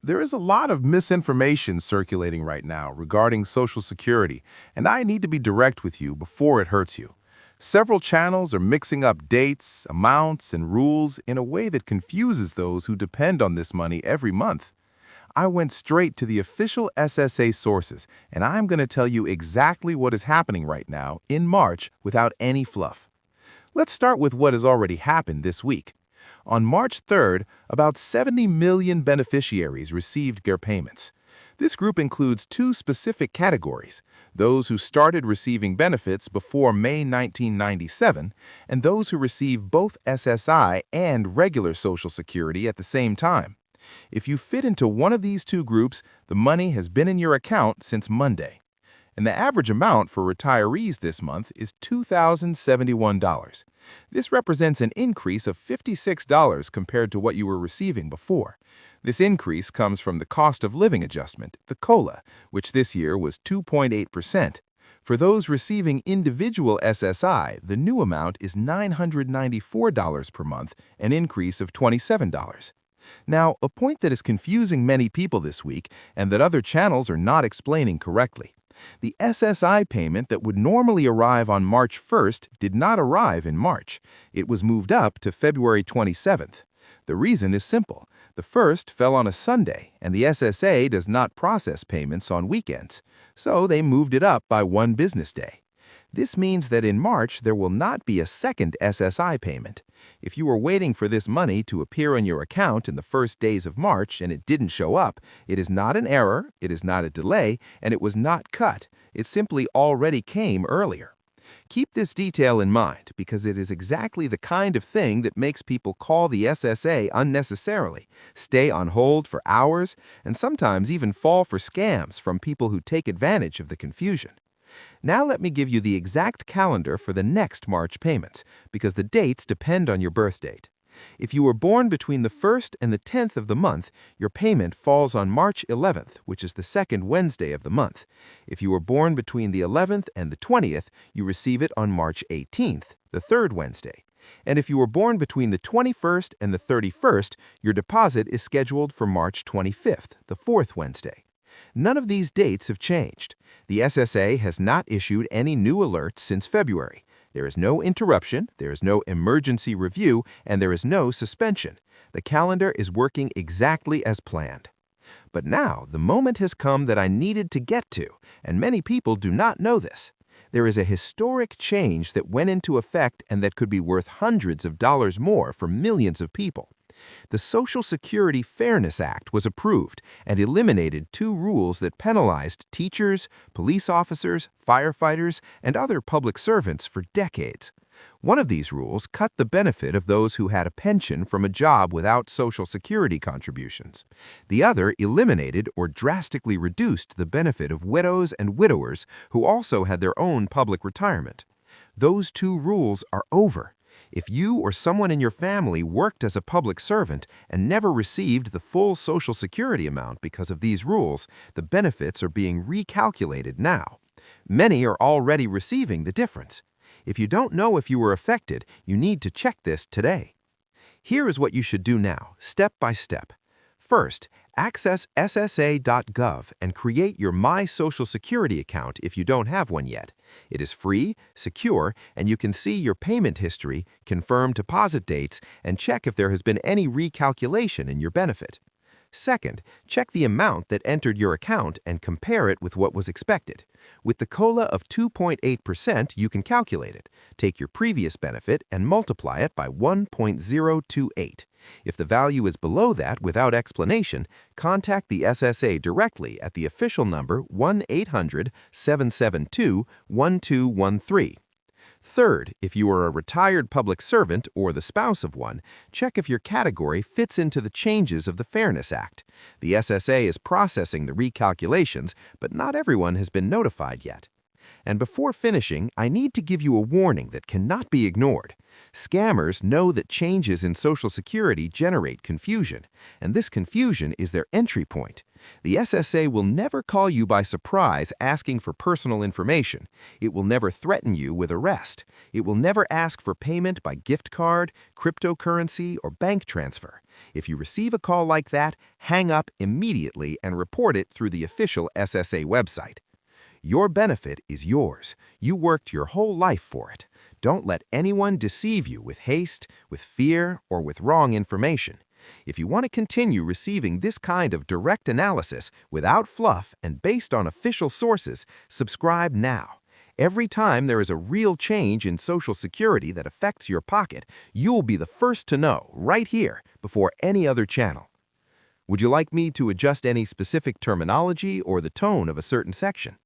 There is a lot of misinformation circulating right now regarding Social Security, and I need to be direct with you before it hurts you. Several channels are mixing up dates, amounts, and rules in a way that confuses those who depend on this money every month. I went straight to the official SSA sources, and I'm going to tell you exactly what is happening right now in March without any fluff. Let's start with what has already happened this week. On March 3rd, about 70 million beneficiaries received their payments. This group includes two specific categories: those who started receiving benefits before May 1997 and those who receive both SSI and regular Social Security at the same time. If you fit into one of these two groups, the money has been in your account since Monday. And the average amount for retirees this month is $2,071. This represents an increase of $56 compared to what you were receiving before. This increase comes from the cost of living adjustment, the COLA, which this year was 2.8%. For those receiving individual SSI, the new amount is $994 per month, an increase of $27. Now, a point that is confusing many people this week and that other channels are not explaining correctly. The SSI payment that would normally arrive on March 1st did not arrive in March. It was moved up to February 27th. The reason is simple. The first fell on a Sunday, and the SSA does not process payments on weekends, so they moved it up by one business day. This means that in March there will not be a second SSI payment. If you were waiting for this money to appear on your account in the first days of March and it didn't show up, it is not an error, it is not a delay, and it was not cut. It simply already came earlier. Keep this detail in mind because it is exactly the kind of thing that makes people call the SSA unnecessarily, stay on hold for hours, and sometimes even fall for scams from people who take advantage of the confusion. Now let me give you the exact calendar for the next March payments, because the dates depend on your birth date. If you were born between the 1st and the 10th of the month, your payment falls on March 11th, which is the second Wednesday of the month. If you were born between the 11th and the 20th, you receive it on March 18th, the third Wednesday. And if you were born between the 21st and the 31st, your deposit is scheduled for March 25th, the fourth Wednesday. None of these dates have changed. The SSA has not issued any new alerts since February. There is no interruption, there is no emergency review, and there is no suspension. The calendar is working exactly as planned. But now, the moment has come that I needed to get to, and many people do not know this. There is a historic change that went into effect and that could be worth hundreds of dollars more for millions of people. The Social Security Fairness Act was approved and eliminated two rules that penalized teachers, police officers, firefighters, and other public servants for decades. One of these rules cut the benefit of those who had a pension from a job without Social Security contributions. The other eliminated or drastically reduced the benefit of widows and widowers who also had their own public retirement. Those two rules are over. If you or someone in your family worked as a public servant and never received the full Social Security amount because of these rules, the benefits are being recalculated now. Many are already receiving the difference. If you don't know if you were affected, you need to check this today. Here is what you should do now, step by step. First, access ssa.gov and create your My Social Security account if you don't have one yet. It is free, secure, and you can see your payment history, confirm deposit dates, and check if there has been any recalculation in your benefit. Second, check the amount that entered your account and compare it with what was expected. With the COLA of 2.8%, you can calculate it. Take your previous benefit and multiply it by 1.028. If the value is below that without explanation, contact the SSA directly at the official number 1-800-772-1213. Third, if you are a retired public servant or the spouse of one, check if your category fits into the changes of the Fairness Act. The SSA is processing the recalculations, but not everyone has been notified yet. And before finishing, I need to give you a warning that cannot be ignored. Scammers know that changes in Social Security generate confusion, and this confusion is their entry point. The SSA will never call you by surprise asking for personal information. It will never threaten you with arrest. It will never ask for payment by gift card, cryptocurrency, or bank transfer. If you receive a call like that, hang up immediately and report it through the official SSA website. Your benefit is yours. You worked your whole life for it. Don't let anyone deceive you with haste, with fear, or with wrong information. If you want to continue receiving this kind of direct analysis without fluff and based on official sources, subscribe now. Every time there is a real change in Social Security that affects your pocket, you'll be the first to know right here before any other channel. Would you like me to adjust any specific terminology or the tone of a certain section?